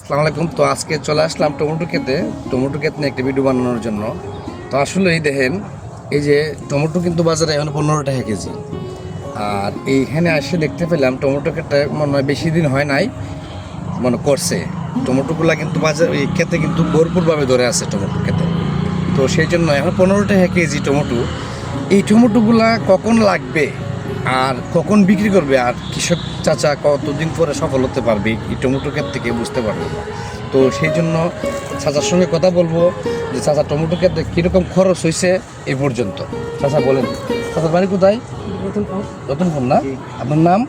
আসসালামু আলাইকুম। তো আজকে চলে আসলাম টমেটো ক্ষেতে নিয়ে একটা ভিডিও বানানোর জন্য। তো আসলে এই দেখেন, এই যে টমেটো কিন্তু বাজারে এখন 15 টাকা কেজি। আর এইখানে এসে দেখতে পেলাম টমেটো ক্ষেতটা মনে হয় বেশি দিন হয় নাই মনে করছে। টমেটোগুলা কিন্তু বাজার এই ক্ষেতে কিন্তু ভরপুরভাবে ধরে আছে টমেটো ক্ষেতে। তো সেই জন্য এখন 15 টাকা কেজি টমেটো। এই টমেটোগুলা কখন লাগবে আর কখন বিক্রি করবে আর কৃষক চাচা কতদিন পরে সফল হতে পারবে এই টমেটো ক্ষেত থেকে বুঝতে পারবো না। তো সেই জন্য চাচার সঙ্গে কথা বলবো যে চাচা টমেটো ক্ষেতে কীরকম খরচ হয়েছে এ পর্যন্ত। চাচা বলেন, চাচার বাড়ি কোথায়? রতনপুর না? আপনার নাম?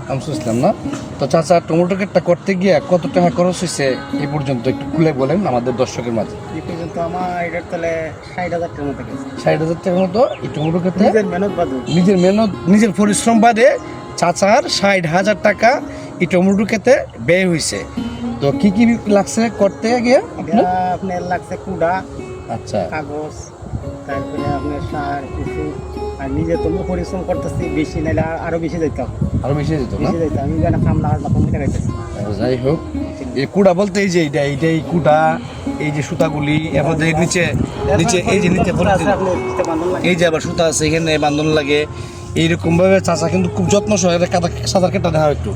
শামসুল ইসলাম না? তো চাচা টমেটো ক্ষেতটা করতে গিয়ে কত টাকা খরচ হয়েছে এই পর্যন্ত একটু খুলে বলেন আমাদের দর্শকের মাঝে। এই পর্যন্ত আমার এটার তাহলে 60,000 টাকার মতো গেছে। 60,000 টাকার মতো এই টমেটো ক্ষেতে নিজের মেহনত নিজের পরিশ্রম বাদে চাচার 60,000 টাকা এই টমেটো ক্ষেতে ব্যয় হয়েছে। তো কি কি লাগছে করতে গিয়ে? আপনার লাগছে কুড়া, আচ্ছা, কাগজ, তারপরে আপনার সার, ওষুধ। আর নিজে তো পরিশ্রম করতেছি, বেশি নাইলে আরো বেশি যেতাম। আরো বেশি যেত না? বেশি যেতাম, আমি যেন কামলা হাজার 50 টাকা দিতেছি। যাই হোক, এই কুড়া বলতে এই যে এই কুড়া, এই যে সুতাগুলি, এরপর এই নিচে নিচে এই যে নিচে এই যে আবার সুতা আছে, এখানে বান্ধন লাগে। এইরকম ভাবে চাচা কিন্তু খুব যত্ন সহকারে সাঁতার কেটে দেখা একটু।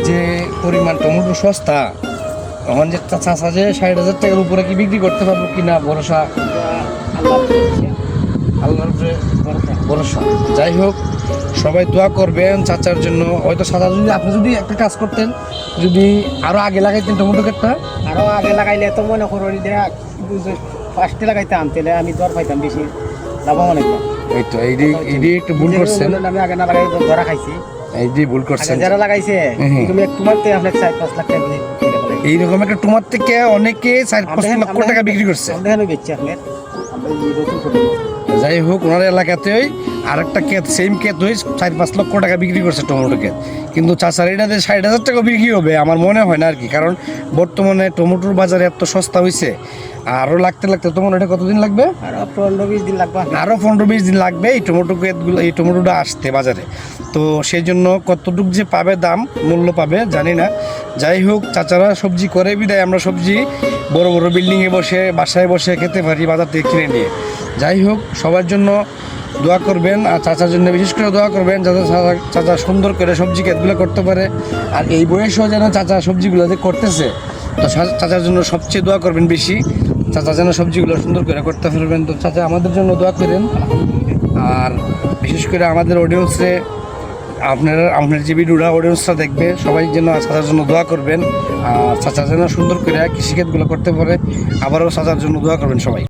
যে পরিমাণ টমেটো সস্তা, তখন যে চাষা যে 60,000 টাকার উপরে কি বিক্রি করতে পারবো কিনা ভরসা আল্লাহর উপরে ভরসা। যাই হোক, সবাই দোয়া করবেন চাচার জন্য। হয়তো চাচা যদি আপনি যদি একটা কাজ করতেন, যদি আরো আগে লাগাইতেন টমেটো ক্ষেতটা, আরো আগে লাগাইলে তো মনে করো ফার্স্টে লাগাইতাম, তাহলে আমি দর পাইতাম বেশি, লাভবান হইতাম। এই তো এইটি একটু ভুল করছেন। আমি আগে না লাগাই ধরা খাইছি, এইটি ভুল করছেন। যারা লাগাইছে তুমি একটু মারতে আপনার 4-5 লাখ টাকা দিয়ে এইরকম একটা টমাট থেকে অনেকে 4-5 লক্ষ টাকা বিক্রি করছে। আমরা বেচছি আপনার, আমরা এই নতুন করে। যাই হোক, ওনার এলাকাতেই আর একটা ক্ষেত, সেম ক্ষেত হয়ে 4-5 লক্ষ টাকা বিক্রি করছে টমেটো ক্ষেত। কিন্তু চাচার এটাতে 60,000 টাকা বিক্রি হবে আমার মনে হয় না আর কি। কারণ বর্তমানে টমেটোর বাজারে এত সস্তা হয়েছে। আরও লাগতে তো মনে হয় এটা কতদিন লাগবে? আরো 15-20 দিন লাগবে। আরও 15-20 দিন লাগবে এই টমেটো ক্ষেতগুলো, এই টমেটোটা আসতে বাজারে। তো সেই জন্য কতটুকু যে পাবে দাম মূল্য পাবে জানি না। যাই হোক, চাচারা সবজি করে বিদায় আমরা সবজি বড় বড় বিল্ডিংয়ে বসে, বাসায় বসে খেতে পারি বাজার থেকে কিনে নিয়ে। যাই হোক, সবার জন্য দোয়া করবেন, আর চাচার জন্য বিশেষ করে দোয়া করবেন যাতে চাচা সুন্দর করে সবজি ক্ষেতগুলো করতে পারে। আর এই বয়সেও যেন চাচা সবজিগুলো যে করতেছে, তো চাচার জন্য সবচেয়ে দোয়া করবেন বেশি, চাচা যেন সবজিগুলো সুন্দর করে করতে পারবেন। তো চাচা আমাদের জন্য দোয়া করেন। আর বিশেষ করে আমাদের অডিয়েন্সে আপনার যে ভিডিওটা অডিয়েন্সরা দেখবে, সবাই যেন চাচার জন্য দোয়া করবেন। আর চাচা যেন সুন্দর করে কৃষিক্ষেতগুলো করতে পারে। আবারও চাচার জন্য দোয়া করবেন সবাই।